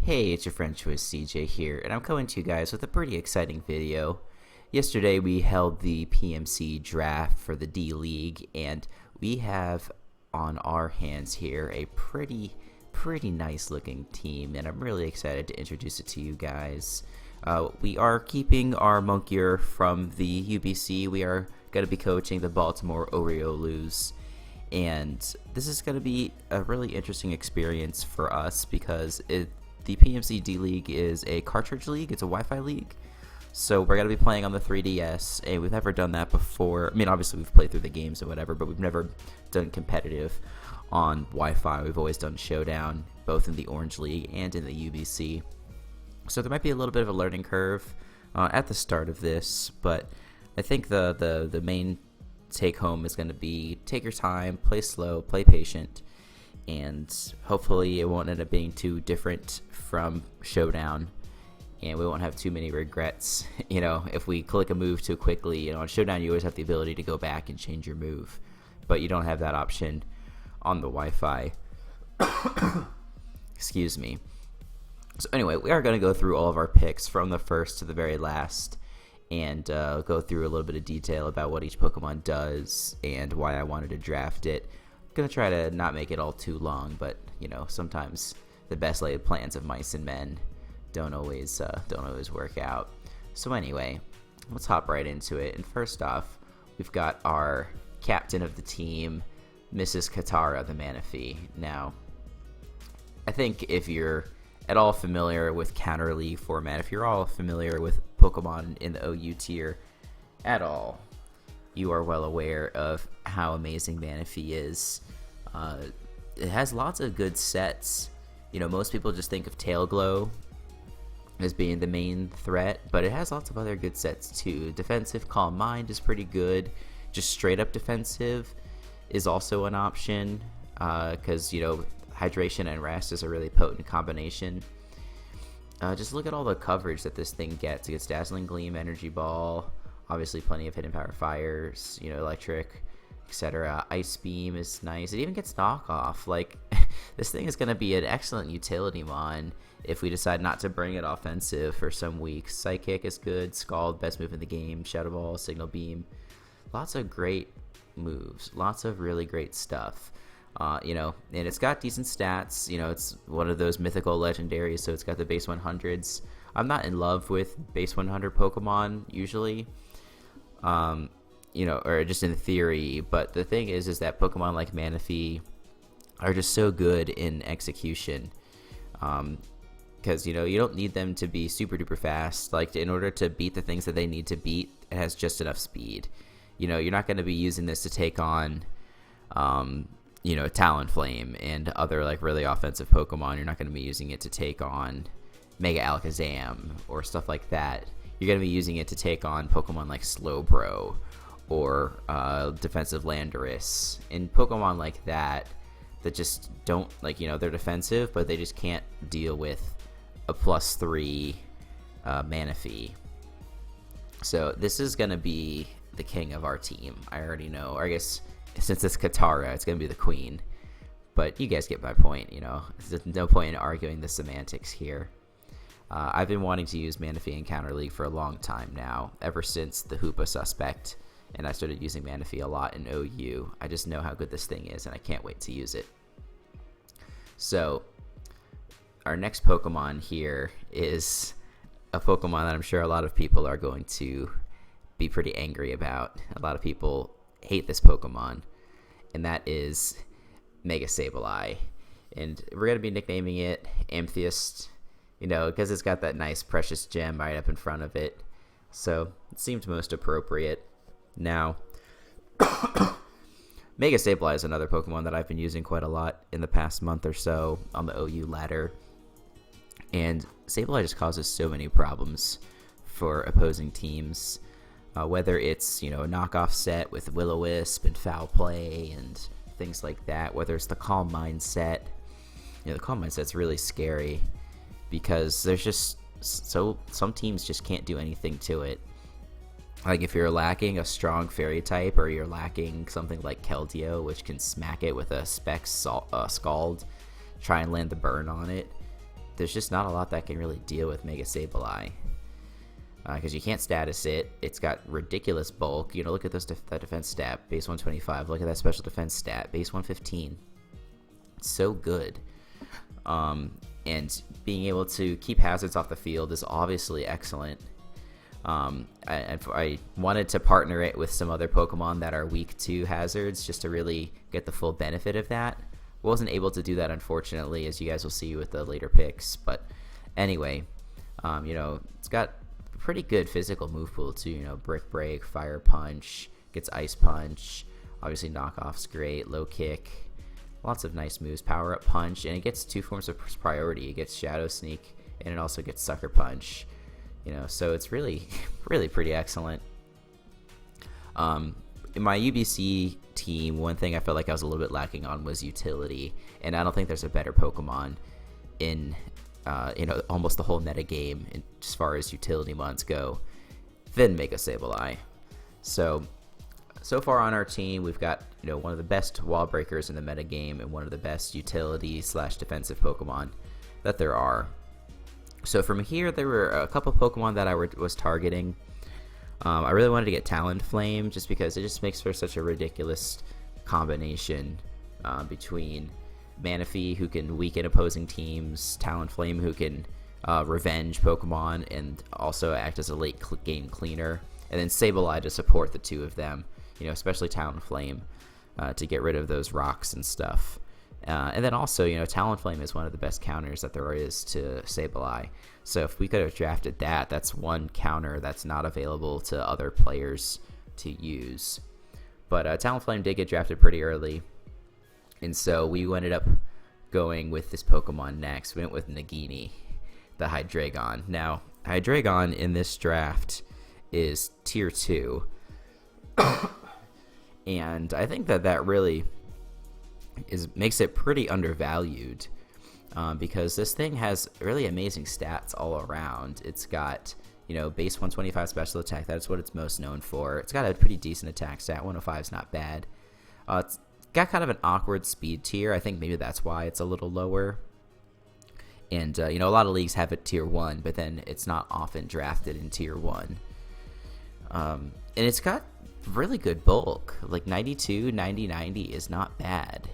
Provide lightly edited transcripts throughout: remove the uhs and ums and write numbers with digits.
Hey, it's your friend Choice CJ here, and I'm coming to you guys with a pretty exciting video. Yesterday we held the PMC draft for the D-League, and we have on our hands here a pretty nice looking team, and I'm really excited to introduce it to you guys. We are keeping our monkier from the UBC. We are going to be coaching the Baltimore Oriolus, and this is going to be a really interesting experience for us because the PMC D-League is a cartridge league. It's a Wi-Fi league. So we're going to be playing on the 3DS, and we've never done that before. I mean, obviously we've played through the games and whatever, but we've never done competitive on Wi-Fi. We've always done Showdown, both in the Orange League and in the UBC. So there might be a little bit of a learning curve at the start of this, but I think the main take-home is going to be take your time, play slow, play patient, and hopefully it won't end up being too different from Showdown, and we won't have too many regrets. You know, if we click a move too quickly, you know, on Showdown you always have the ability to go back and change your move, but you don't have that option on the Wi-Fi. Excuse me. So anyway, we are going to go through all of our picks from the first to the very last, and go through a little bit of detail about what each Pokemon does and why I wanted to draft it. Gonna try to not make it all too long, but you know, sometimes the best laid plans of mice and men don't always work out. So anyway, let's hop right into it. And first off, we've got our captain of the team, Mrs. Katara the Manaphy. Now, I think if you're at all familiar with Counter League format, if you're all familiar with Pokemon in the OU tier at all, you are well aware of how amazing Manaphy is. It has lots of good sets. You know, most people just think of Tail Glow as being the main threat, but it has lots of other good sets too. Defensive Calm Mind is pretty good. Just straight up defensive is also an option, because, you know, Hydration and Rest is a really potent combination. Just look at all the coverage that this thing gets. It gets Dazzling Gleam, Energy Ball, obviously plenty of Hidden Power Fires, you know, Electric, etc. Ice Beam is nice. It even gets Knockoff. Like, this thing is going to be an excellent utility mon if we decide not to bring it offensive for some weeks. Psychic is good. Scald, best move in the game. Shadow Ball, Signal Beam. Lots of great moves. Lots of really great stuff. You know, and it's got decent stats. You know, it's one of those mythical legendaries, so it's got the base 100s. I'm not in love with base 100 Pokemon usually. You know, or just in theory, but the thing is that Pokemon like Manaphy are just so good in execution, because, you know, you don't need them to be super duper fast. Like, in order to beat the things that they need to beat, it has just enough speed. You know, you're not going to be using this to take on, you know, Talonflame and other, like, really offensive Pokemon. You're not going to be using it to take on Mega Alakazam or stuff like that. You're going to be using it to take on Pokemon like Slowbro or defensive Landorus, and Pokemon like that just don't, like, you know, they're defensive, but they just can't deal with a +3 Manaphy. So this is going to be the king of our team. I already know. Or I guess since it's Katara, it's going to be the queen. But you guys get my point, you know. There's no point in arguing the semantics here. I've been wanting to use Manaphy in Counter League for a long time now, ever since the Hoopa suspect, and I started using Manaphy a lot in OU. I just know how good this thing is, and I can't wait to use it. So, our next Pokemon here is a Pokemon that I'm sure a lot of people are going to be pretty angry about. A lot of people hate this Pokemon, and that is Mega Sableye. And we're going to be nicknaming it Amethyst, you know, because it's got that nice precious gem right up in front of it. So it seemed most appropriate. Now, Mega Sableye is another Pokemon that I've been using quite a lot in the past month or so on the OU ladder. And Sableye just causes so many problems for opposing teams. Whether it's, you know, a knockoff set with Will-O-Wisp and Foul Play and things like that. Whether it's the Calm Mind set. You know, the Calm Mind set's really scary, because there's just some teams just can't do anything to it. Like, if you're lacking a strong fairy type, or you're lacking something like Keldeo, which can smack it with a Scald, try and land the burn on it, there's just not a lot that can really deal with Mega Sableye. Because you can't status it. It's got ridiculous bulk. Look at that defense stat, base 125. Look at that special defense stat, base 115. It's so good. And being able to keep hazards off the field is obviously excellent. I wanted to partner it with some other Pokemon that are weak to hazards just to really get the full benefit of that. Wasn't able to do that, unfortunately, as you guys will see with the later picks. But anyway, it's got pretty good physical move pool too. Brick Break, Fire Punch, gets Ice Punch, obviously Knockoff's great, Low Kick, lots of nice moves, Power Up Punch, and it gets 2 forms of priority. It gets Shadow Sneak, and it also gets Sucker Punch. So it's really really pretty excellent. In my UBC team, one thing I felt like I was a little bit lacking on was utility, and I don't think there's a better Pokemon in almost the whole meta game as far as utility mons go than Mega Sableye. So far on our team, we've got one of the best wall breakers in the meta game and one of the best utility / defensive Pokemon that there are. So from here, there were a couple Pokemon that I was targeting. I really wanted to get Talonflame just because it just makes for such a ridiculous combination between Manaphy, who can weaken opposing teams, Talonflame, who can revenge Pokemon and also act as a late game cleaner, and then Sableye to support the two of them, especially Talonflame, to get rid of those rocks and stuff. And then also, Talonflame is one of the best counters that there is to Sableye. So if we could have drafted that, that's one counter that's not available to other players to use. But Talonflame did get drafted pretty early. And so we ended up going with this Pokemon next. We went with Nagini, the Hydreigon. Now, Hydreigon in this draft is tier 2. And I think that really makes it pretty undervalued because this thing has really amazing stats all around. It's got, base 125 special attack. That's what it's most known for. It's got a pretty decent attack stat. 105 is not bad. It's got kind of an awkward speed tier. I think maybe that's why it's a little lower. And, a lot of leagues have it tier 1, but then it's not often drafted in tier 1. And it's got really good bulk. Like 92, 90, 90 is not bad.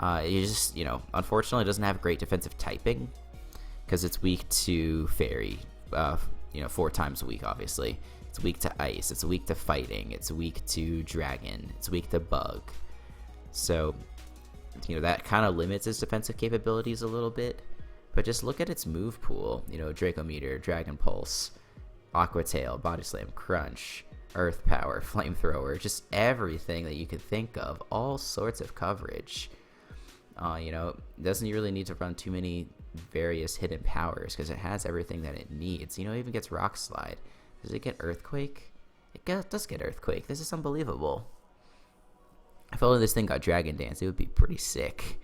It just, unfortunately, it doesn't have great defensive typing because it's weak to Fairy, 4 times weak, obviously. It's weak to Ice. It's weak to Fighting. It's weak to Dragon. It's weak to Bug. So, that kind of limits its defensive capabilities a little bit. But just look at its move pool. Draco Meteor, Dragon Pulse, Aqua Tail, Body Slam, Crunch, Earth Power, Flamethrower, just everything that you could think of. All sorts of coverage. Doesn't really need to run too many various hidden powers because it has everything that it needs. It even gets Rock Slide. Does it get Earthquake? It does get Earthquake. This is unbelievable. If only this thing got Dragon Dance, it would be pretty sick.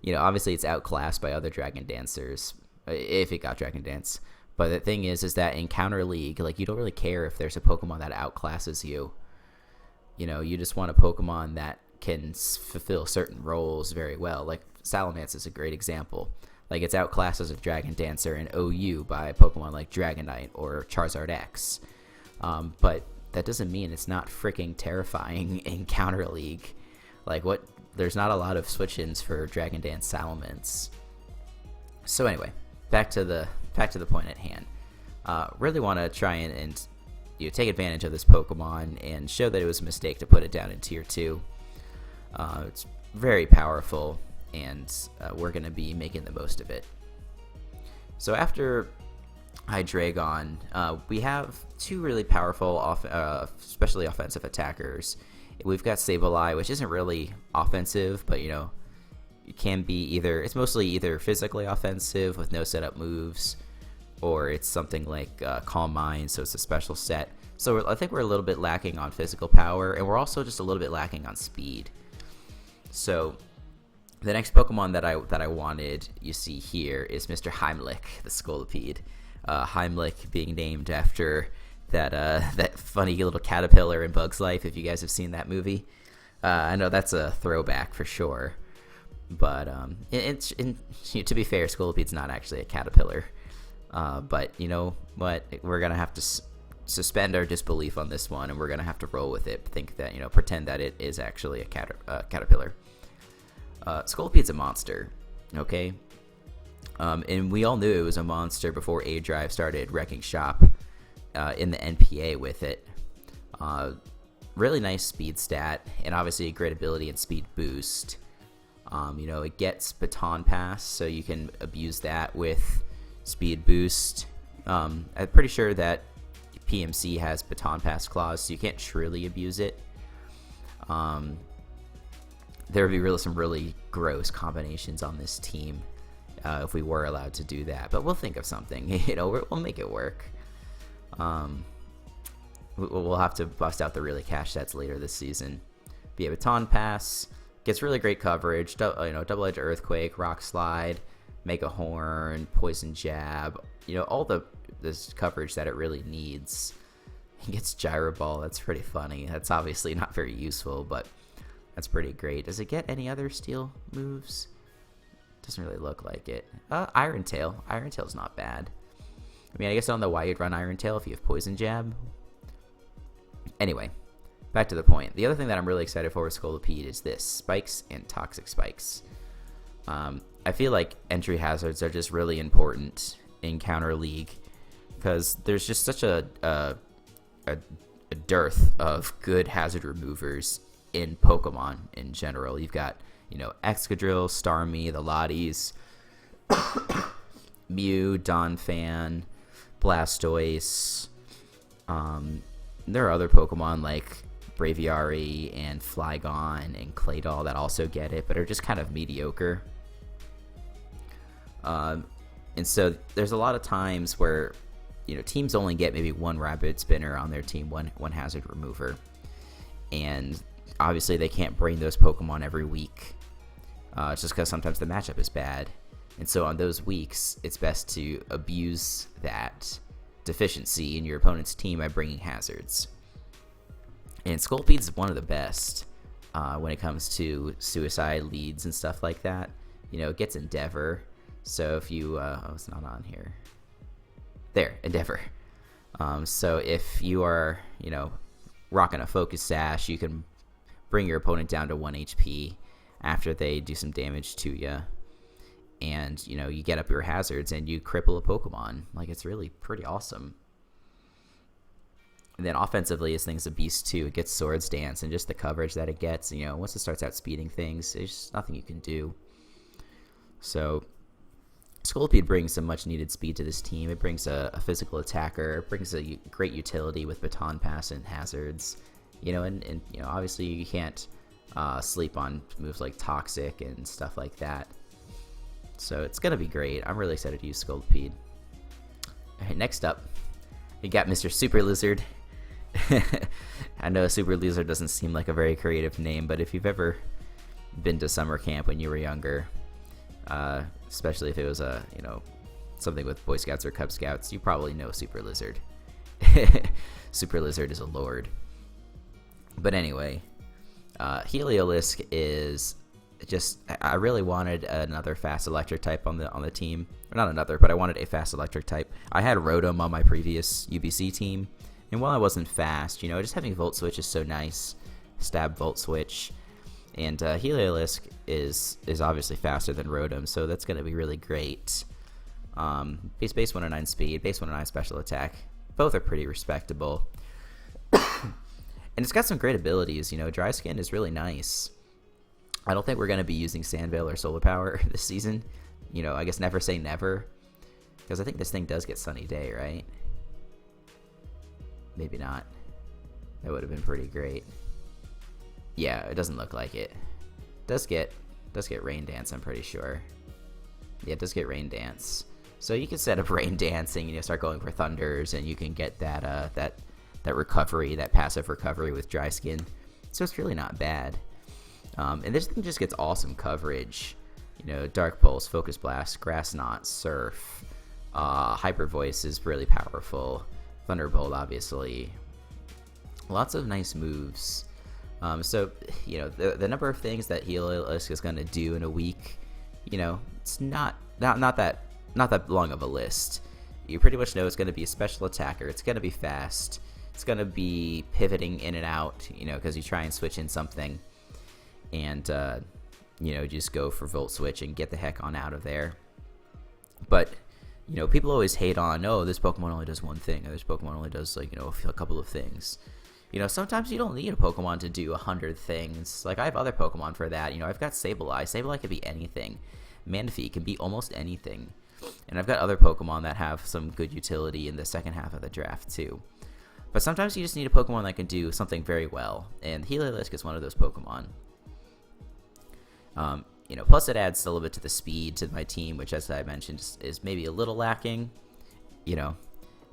Obviously it's outclassed by other Dragon Dancers, if it got Dragon Dance. But the thing is that in Counter League, you don't really care if there's a Pokemon that outclasses you. You just want a Pokemon that can fulfill certain roles very well. Like Salamence is a great example. It's outclassed as a Dragon Dancer in OU by a Pokemon like Dragonite or Charizard X. But that doesn't mean it's not freaking terrifying in Counter League. There's not a lot of switch-ins for Dragon Dance Salamence. So anyway, back to the point at hand. Really want to try and take advantage of this Pokemon and show that it was a mistake to put it down in tier 2. It's very powerful, and we're going to be making the most of it. So after Hydreigon, we have 2 really powerful, especially offensive attackers. We've got Sableye, which isn't really offensive, but it can be it's mostly either physically offensive with no setup moves, or it's something like Calm Mind, so it's a special set. So I think we're a little bit lacking on physical power, and we're also just a little bit lacking on speed. So the next Pokemon that I wanted, you see here, is Mr. Heimlich, the Scolipede. Heimlich being named after that funny little caterpillar in Bug's Life, if you guys have seen that movie. I know that's a throwback for sure. But to be fair, Scoliped's not actually a caterpillar. But you know what? We're going to have to suspend our disbelief on this one, and we're going to have to roll with it. Pretend that it is actually a caterpillar. Scoliped's a monster, okay? And we all knew it was a monster before A-Drive started wrecking shop in the NPA with it. Really nice speed stat, and obviously a great ability and speed boost. It gets baton pass, so you can abuse that with speed boost. I'm pretty sure that PMC has baton pass clause, so you can't truly abuse it. There would be some really gross combinations on this team if we were allowed to do that, but we'll think of something. We'll make it work. We'll have to bust out the really cash sets later this season. But yeah, baton pass gets really great coverage. Double-edged earthquake, rock slide, mega horn, poison jab. All this coverage that it really needs. He gets gyro ball. That's pretty funny. That's obviously not very useful, but that's pretty great. Does it get any other steel moves? Doesn't really look like it. Iron Tail. Iron Tail's not bad. I guess I don't know why you'd run Iron Tail if you have poison jab. Anyway, back to the point. The other thing that I'm really excited for with Scolipede is this: spikes and toxic spikes. I feel like entry hazards are just really important in Counter League because there's just such a dearth of good hazard removers in Pokemon in general. You've got, Excadrill, Starmie, the Lotties, Mew, Donphan, Blastoise. There are other Pokemon like Braviary and Flygon and Claydol that also get it, but are just kind of mediocre. And so there's a lot of times where, teams only get maybe one Rapid Spinner on their team, one hazard remover. And obviously they can't bring those Pokemon every week, just because sometimes the matchup is bad. And so on those weeks, it's best to abuse that deficiency in your opponent's team by bringing hazards. And Scolpede's one of the best when it comes to suicide leads and stuff like that. It gets Endeavor. So if you, it's not on here. There, Endeavor. So if you are, rocking a Focus Sash, you can bring your opponent down to 1 HP after they do some damage to you. And, you get up your hazards and you cripple a Pokemon. It's really pretty awesome. And then offensively, this thing's a beast too. It gets Swords Dance, and just the coverage that it gets, once it starts out speeding things, there's just nothing you can do. So Scolipede brings some much needed speed to this team. It brings a physical attacker. It brings a great utility with baton pass and hazards. And obviously you can't sleep on moves like Toxic and stuff like that. So it's going to be great. I'm really excited to use Scolipede. Alright, next up, we got Mr. Super Lizard. I know Super Lizard doesn't seem like a very creative name, but if you've ever been to summer camp when you were younger, especially if it was something with Boy Scouts or Cub Scouts, you probably know Super Lizard. Super Lizard is a lord. But anyway, Heliolisk is just, I really wanted another fast electric type on the team. Or not another, but I wanted a fast electric type. I had Rotom on my previous UBC team, and while I wasn't fast, just having Volt Switch is so nice. Stab Volt Switch. And Heliolisk is obviously faster than Rotom, so that's going to be really great. Base 109 speed, base 109 special attack. Both are pretty respectable. And it's got some great abilities. Dry Skin is really nice. I don't think we're going to be using Sandveil or Solar Power this season. I guess never say never. Because I think this thing does get Sunny Day, right? Maybe not. That would have been pretty great. Yeah, it doesn't look like it. Does get Rain Dance, I'm pretty sure. Yeah, it does get Rain Dance. So you can set up Rain Dancing, start going for Thunders, and you can get that recovery, that passive recovery with Dry Skin. So it's really not bad. And this thing just gets awesome coverage. Dark Pulse, Focus Blast, Grass Knot, Surf. Hyper Voice is really powerful. Thunderbolt, obviously. Lots of nice moves. So, the number of things that Heliolisk is going to do in a week, it's not that long of a list. You pretty much know it's going to be a special attacker. It's going to be fast. It's going to be pivoting in and out, because you try and switch in something, and just go for Volt Switch and get the heck on out of there. But people always hate on, this Pokemon only does one thing, or this Pokemon only does a couple of things. Sometimes you don't need a Pokemon to do 100 things. Like, I have other Pokemon for that. I've got Sableye. Sableye can be anything. Manaphy can be almost anything. And I've got other Pokemon that have some good utility in the second half of the draft too. But sometimes you just need a Pokemon that can do something very well, and Heliolisk is one of those Pokemon. Plus it adds a little bit to the speed to my team, which, as I mentioned, is maybe a little lacking.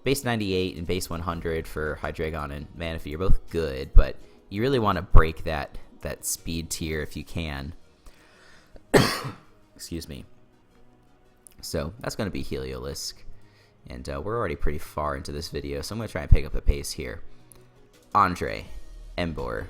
Base 98 and base 100 for Hydreigon and Manaphy are both good, but you really want to break that speed tier if you can. Excuse me. So that's going to be Heliolisk, and we're already pretty far into this video, so I'm going to try and pick up the pace here. Andre, Emboar.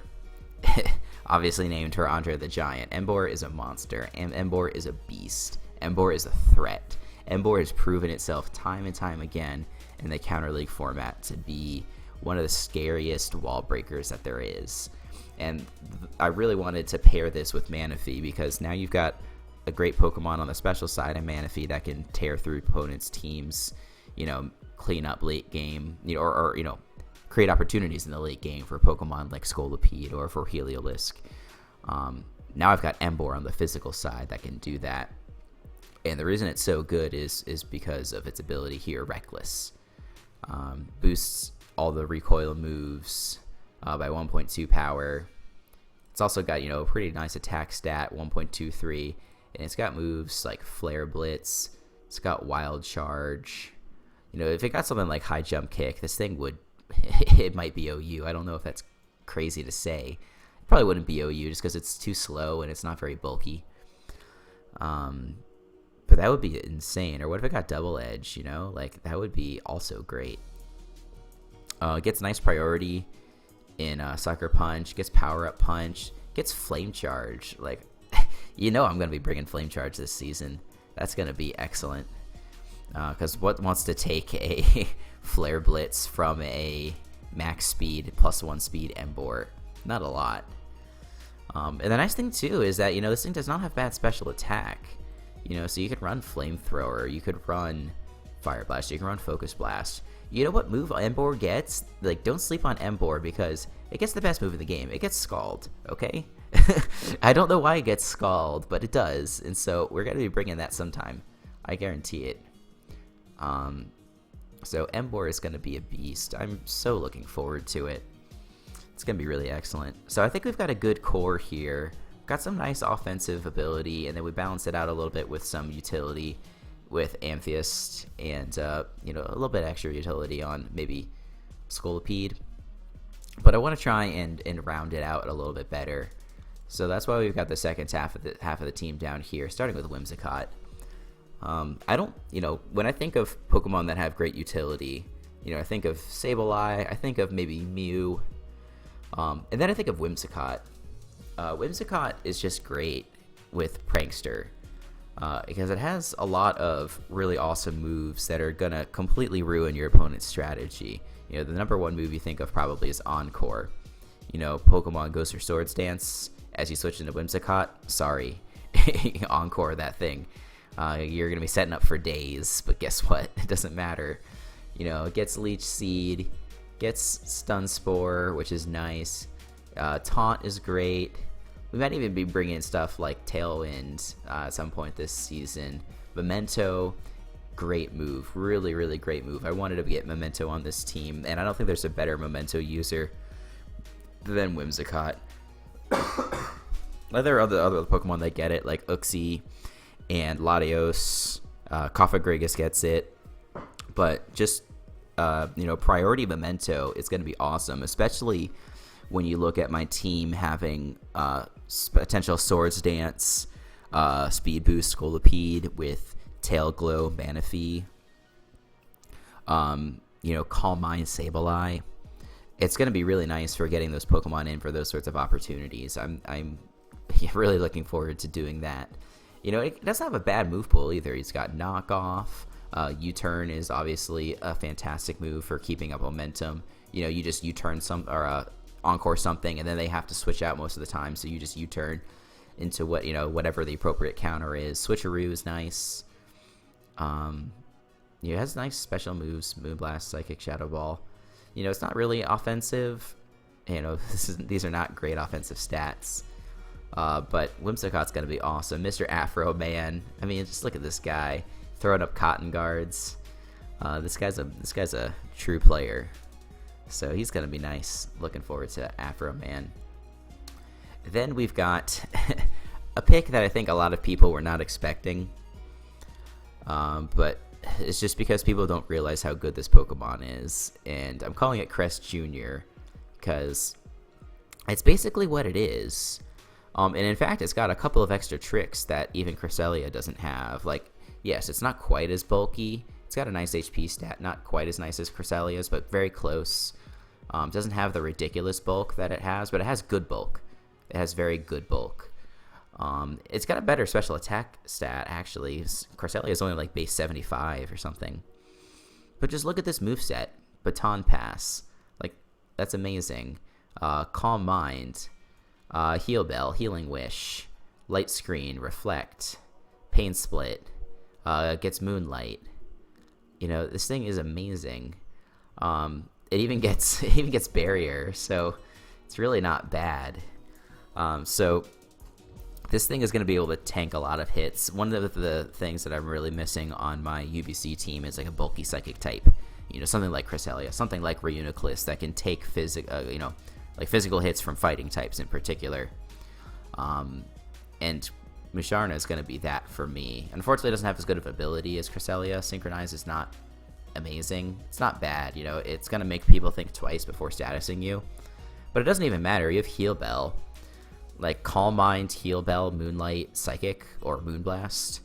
Obviously named for Andre the Giant. Emboar is a monster, and Emboar is a beast. Emboar is a threat. Emboar has proven itself time and time again in the Counter League format to be one of the scariest wall breakers that there is. And I really wanted to pair this with Manaphy, because now you've got a great Pokemon on the special side of Manaphy that can tear through opponents' teams, clean up late game, or create opportunities in the late game for Pokemon like Scolipede or for Heliolisk. Now I've got Emboar on the physical side that can do that. And the reason it's so good is because of its ability here, Reckless. Boosts all the recoil moves by 1.2 power. It's also got, a pretty nice attack stat, 1.23. And it's got moves like Flare Blitz. It's got Wild Charge. If it got something like High Jump Kick, this thing would... it might be OU. I don't know if that's crazy to say. It probably wouldn't be OU just because it's too slow and it's not very bulky. But that would be insane. Or what if it got Double Edge, Like, that would be also great. It gets nice priority in Sucker Punch. Gets Power Up Punch. Gets Flame Charge. Like, I'm going to be bringing Flame Charge this season. That's going to be excellent. Because what wants to take a Flare Blitz from a max speed +1 speed Emboar? Not a lot. And the nice thing too is that this thing does not have bad special attack. So you could run Flamethrower, you could run Fire Blast, you can run Focus Blast. You know what move Emboar gets? Like, don't sleep on Emboar, because it gets the best move in the game. It gets Scald, okay? I don't know why it gets Scald, but it does, and so we're going to be bringing that sometime. I guarantee it. So Emboar is going to be a beast. I'm so looking forward to it. It's going to be really excellent. So I think we've got a good core here. Got some nice offensive ability, and then we balance it out a little bit with some utility with Amphiest, and a little bit extra utility on maybe Scolipede. But I want to try and round it out a little bit better. So that's why we've got the second half of the team down here, starting with Whimsicott. I don't, when I think of Pokemon that have great utility, I think of Sableye, I think of maybe Mew, and then I think of Whimsicott. Whimsicott is just great with Prankster, because it has a lot of really awesome moves that are going to completely ruin your opponent's strategy. The number one move you think of probably is Encore. Pokemon goes for Swords Dance. As you switch into Whimsicott, sorry, Encore that thing. You're going to be setting up for days, but guess what? It doesn't matter. It gets Leech Seed, gets Stun Spore, which is nice. Taunt is great. We might even be bringing stuff like Tailwind at some point this season. Memento, great move. Really, really great move. I wanted to get Memento on this team, and I don't think there's a better Memento user than Whimsicott. There are other Pokemon that get it, like Uxie and Latios. Cofagrigus gets it. But just, priority Memento, it's going to be awesome, especially when you look at my team having potential Swords Dance, Speed Boost Scolipede with Tail Glow Manaphy, Calm Mind Sableye. it's going to be really nice for getting those Pokemon in for those sorts of opportunities. I'm really looking forward to doing that. It doesn't have a bad move pool either. He's got knockoff. U-turn is obviously a fantastic move for keeping up momentum. You just U-turn or encore something, and then they have to switch out most of the time. So you just U-turn into whatever the appropriate counter is. Switcheroo is nice. It has nice special moves: Moonblast, Psychic, Shadow Ball. It's not really offensive. These are not great offensive stats. But Whimsicott's gonna be awesome. Mr. Afro Man. I mean, just look at this guy throwing up cotton guards. This guy's a true player. So he's gonna be nice. Looking forward to Afro Man. Then we've got a pick that I think a lot of people were not expecting. But it's just because people don't realize how good this Pokemon is. And I'm calling it Crest Jr. because it's basically what it is. And in fact, it's got a couple of extra tricks that even Cresselia doesn't have. Like, yes, it's not quite as bulky. It's got a nice HP stat, not quite as nice as Cresselia's, but very close. It doesn't have the ridiculous bulk that it has, but it has good bulk. It has very good bulk. It's got a better special attack stat, actually. Cresselia is only like base 75 or something. But just look at this moveset. Baton Pass. Like, that's amazing. Calm Mind. Heal Bell, Healing Wish, Light Screen, Reflect, Pain Split, gets Moonlight. This thing is amazing. It even gets Barrier, so it's really not bad. So this thing is going to be able to tank a lot of hits. One of the things that I'm really missing on my UBC team is like a bulky Psychic type. Something like Cresselia, something like Reuniclus that can take physical hits from fighting types in particular. And Musharna is going to be that for me. Unfortunately, it doesn't have as good of ability as Cresselia. Synchronize is not amazing. It's not bad. It's going to make people think twice before statusing you. But it doesn't even matter. You have Heal Bell. Like Calm Mind, Heal Bell, Moonlight, Psychic, or Moonblast.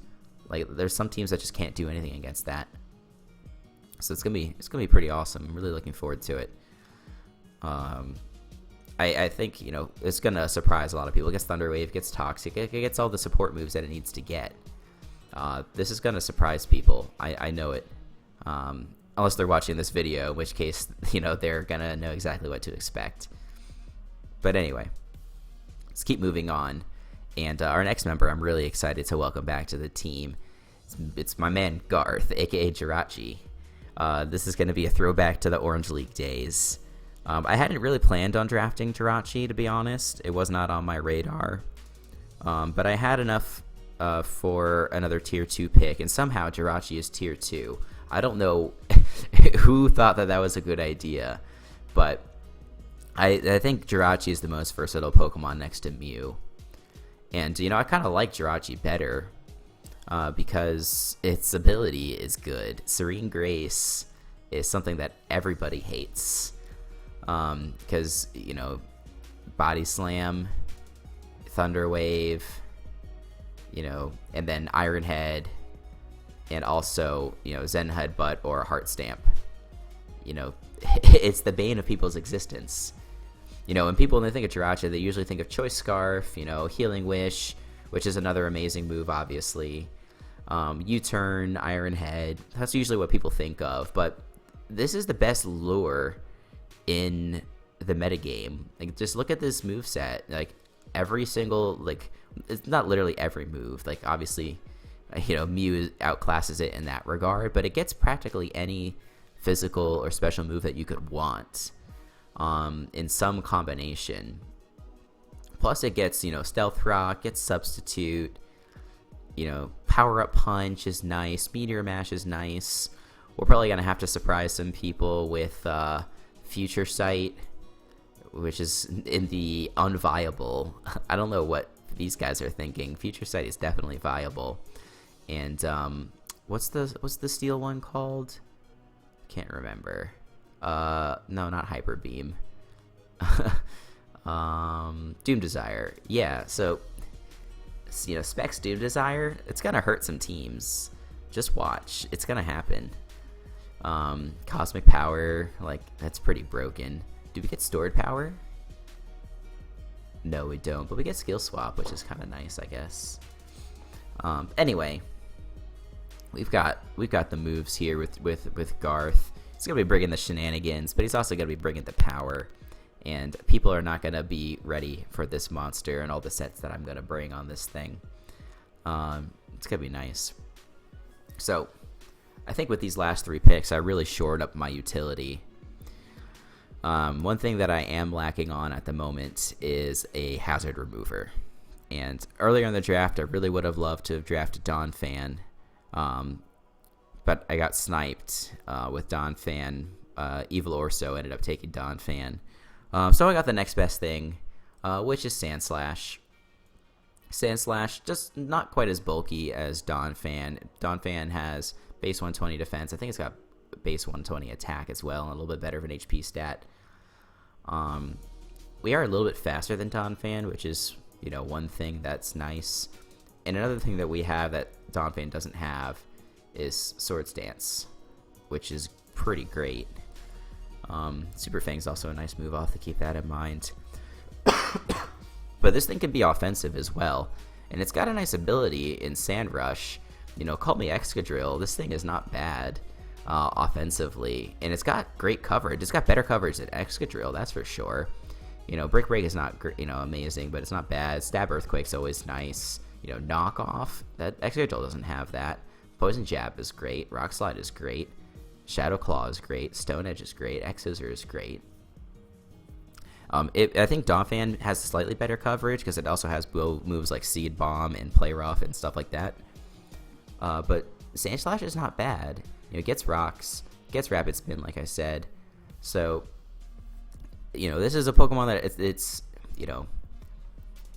Like, there's some teams that just can't do anything against that. So it's gonna be pretty awesome. I'm really looking forward to it. I think, it's going to surprise a lot of people. It gets Thunder Wave, gets Toxic, it gets all the support moves that it needs to get. This is going to surprise people. I know it. Unless they're watching this video, in which case, they're going to know exactly what to expect. But anyway, let's keep moving on. And our next member, I'm really excited to welcome back to the team. It's my man, Garth, a.k.a. Jirachi. This is going to be a throwback to the Orange League days. I hadn't really planned on drafting Jirachi, to be honest. It was not on my radar. But I had enough for another Tier 2 pick, and somehow Jirachi is Tier 2. I don't know who thought that was a good idea, but I think Jirachi is the most versatile Pokemon next to Mew. And, I kind of like Jirachi better because its ability is good. Serene Grace is something that everybody hates. Because, Body Slam, Thunder Wave, and then Iron Head, and also, Zen Headbutt or Heart Stamp. It's the bane of people's existence. When people, when they think of Jirachi, they usually think of Choice Scarf, Healing Wish, which is another amazing move, obviously. U-Turn, Iron Head, that's usually what people think of, but this is the best lure in the metagame. Like, just look at this moveset. Like, every single, it's not literally every move. Like, obviously, Mew outclasses it in that regard, but it gets practically any physical or special move that you could want in some combination. Plus, it gets, Stealth Rock, gets Substitute, Power Up Punch is nice, Meteor Mash is nice. We're probably going to have to surprise some people with Future Sight, which is in the unviable. I don't know what these guys are thinking. Future Sight is definitely viable. And what's the steel one called? Can't remember. No, not Hyper Beam. Doom Desire. Yeah, so Specs Doom Desire, it's gonna hurt some teams. Just watch. It's gonna happen. Cosmic Power, that's pretty broken. Do we get stored power? No, we don't, but we get skill swap, which is kind of nice, I guess. Anyway, we've got the moves here with Garth. He's gonna be bringing the shenanigans, but he's also gonna be bringing the power. And people are not gonna be ready for this monster and all the sets that I'm gonna bring on this thing. It's gonna be nice. So, I think with these last 3 picks, I really shored up my utility. One thing that I am lacking on at the moment is a hazard remover. And earlier in the draft, I really would have loved to have drafted Don Fan. But I got sniped with Don Fan. Evil Orso ended up taking Don Fan. So I got the next best thing, which is Sand Slash. Sand Slash, just not quite as bulky as Don Fan. Don Fan has base 120 defense. I think it's got base 120 attack as well, and a little bit better of an HP stat. We are a little bit faster than Don Fan, which is, one thing that's nice. And another thing that we have that Don Fan doesn't have is Swords Dance, which is pretty great. Super Fang's also a nice move. I'll have to keep that in mind. But this thing can be offensive as well, and it's got a nice ability in Sand Rush. Call me Excadrill. This thing is not bad offensively, and it's got great coverage. It's got better coverage than Excadrill, that's for sure. Brick Break is not amazing, but it's not bad. Stab Earthquake's always nice. Knock Off, that Excadrill doesn't have that. Poison Jab is great. Rock Slide is great. Shadow Claw is great. Stone Edge is great. X-Scissor is great. I think Donphan has slightly better coverage because it also has moves like Seed Bomb and Play Rough and stuff like that. But Sand Slash is not bad. It gets rocks, gets Rapid Spin, like I said. So, this is a Pokemon that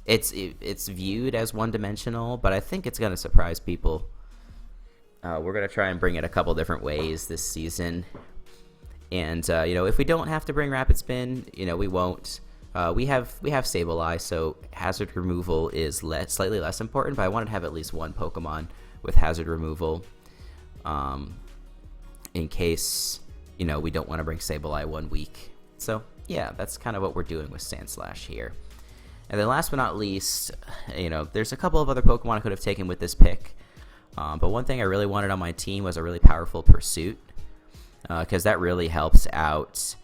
it's viewed as one-dimensional, but I think it's gonna surprise people. We're gonna try and bring it a couple different ways this season. And if we don't have to bring Rapid Spin, we won't. We have Sableye, so hazard removal is slightly less important. But I wanted to have at least one Pokemon with hazard removal, in case we don't want to bring Sableye 1 week. So yeah, that's kind of what we're doing with Sand Slash here. And then last but not least, there's a couple of other Pokemon I could have taken with this pick. But one thing I really wanted on my team was a really powerful Pursuit. Because that really helps out,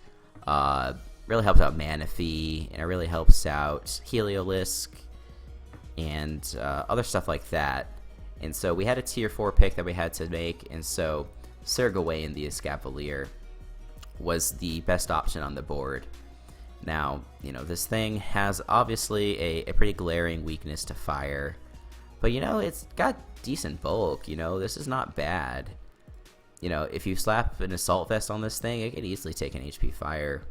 Manaphy, and it really helps out Heliolisk, and other stuff like that. And so we had a tier 4 pick that we had to make, and so Surgawain the Escavalier was the best option on the board. Now, this thing has obviously a pretty glaring weakness to fire, but it's got decent bulk. This is not bad. If you slap an Assault Vest on this thing, it could easily take an HP Fire.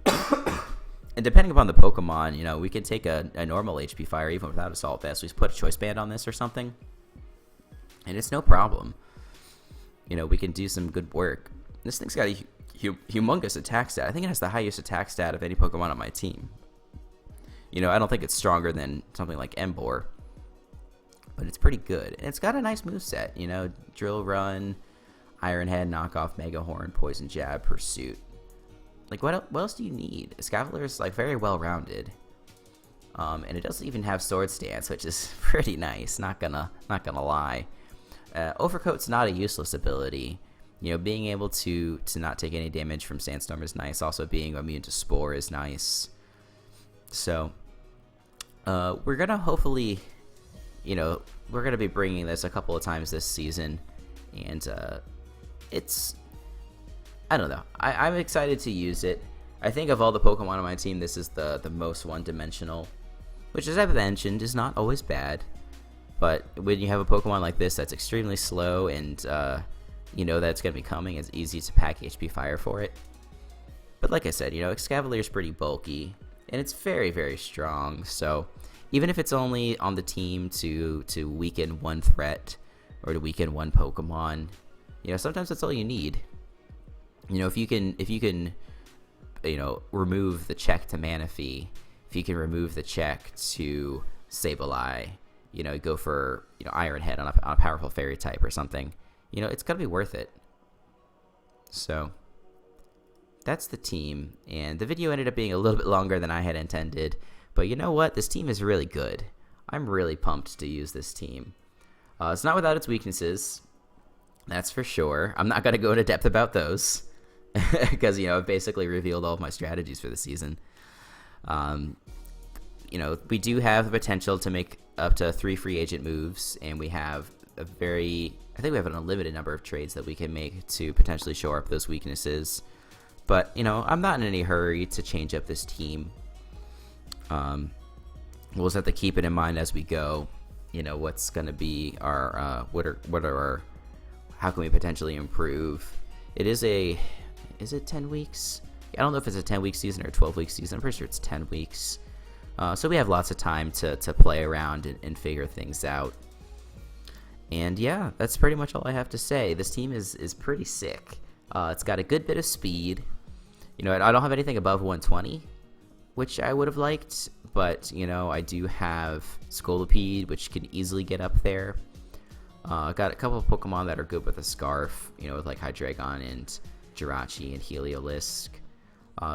And depending upon the Pokemon, we can take a normal HP Fire even without Assault Vest. We just put a Choice Band on this or something, and it's no problem. We can do some good work. This thing's got a humongous attack stat. I think it has the highest attack stat of any Pokemon on my team. I don't think it's stronger than something like Emboar, but it's pretty good. And it's got a nice moveset, Drill Run, Iron Head, Knockoff, Mega Horn, Poison Jab, Pursuit. Like, what else do you need? Escavalier is very well rounded, and it doesn't even have Sword Stance, which is pretty nice. Not gonna lie. Overcoat's not a useless ability. Being able to not take any damage from Sandstorm is nice. Also, being immune to Spore is nice. So, we're gonna hopefully, we're gonna be bringing this a couple of times this season, and I don't know. I'm excited to use it. I think of all the Pokemon on my team, this is the most one-dimensional, which, as I've mentioned, is not always bad. But when you have a Pokemon like this that's extremely slow and you know that it's going to be coming, it's easy to pack HP Fire for it. But like I said, Escavalier is pretty bulky, and it's very, very strong. So even if it's only on the team to weaken one threat or to weaken one Pokemon, sometimes that's all you need. If you can remove the check to Manaphy, if you can remove the check to Sableye, go for Iron Head on a powerful Fairy type or something, it's gonna be worth it. So that's the team. And the video ended up being a little bit longer than I had intended. But you know what? This team is really good. I'm really pumped to use this team. It's not without its weaknesses. That's for sure. I'm not going to go into depth about those. Because, I've basically revealed all of my strategies for the season. We do have the potential to make up to 3 free agent moves. And we have I think we have an unlimited number of trades that we can make to potentially shore up those weaknesses. But, I'm not in any hurry to change up this team. We'll just have to keep it in mind as we go. What's going to be our, how can we potentially improve? Is it 10 weeks? I don't know if it's a 10-week season or a 12-week season. I'm pretty sure it's 10 weeks. So we have lots of time to play around and figure things out. And yeah, that's pretty much all I have to say. This team is pretty sick. It's got a good bit of speed. I don't have anything above 120, which I would have liked. But, I do have Scolipede, which can easily get up there. Got a couple of Pokemon that are good with a Scarf, with like Hydreigon and Jirachi and Heliolisk.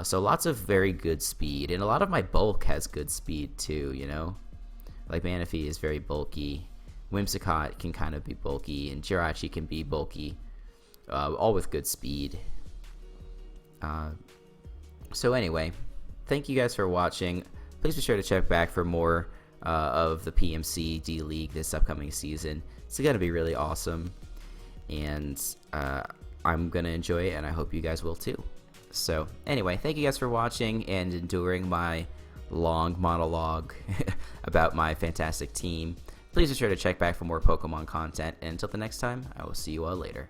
So lots of very good speed. And a lot of my bulk has good speed too, Like Manaphy is very bulky. Whimsicott can kind of be bulky. And Jirachi can be bulky. All with good speed. So anyway, thank you guys for watching. Please be sure to check back for more of the PMC D-League this upcoming season. It's going to be really awesome. And I'm going to enjoy it, and I hope you guys will too. So anyway, thank you guys for watching and enduring my long monologue about my fantastic team. Please be sure to check back for more Pokemon content. And until the next time, I will see you all later.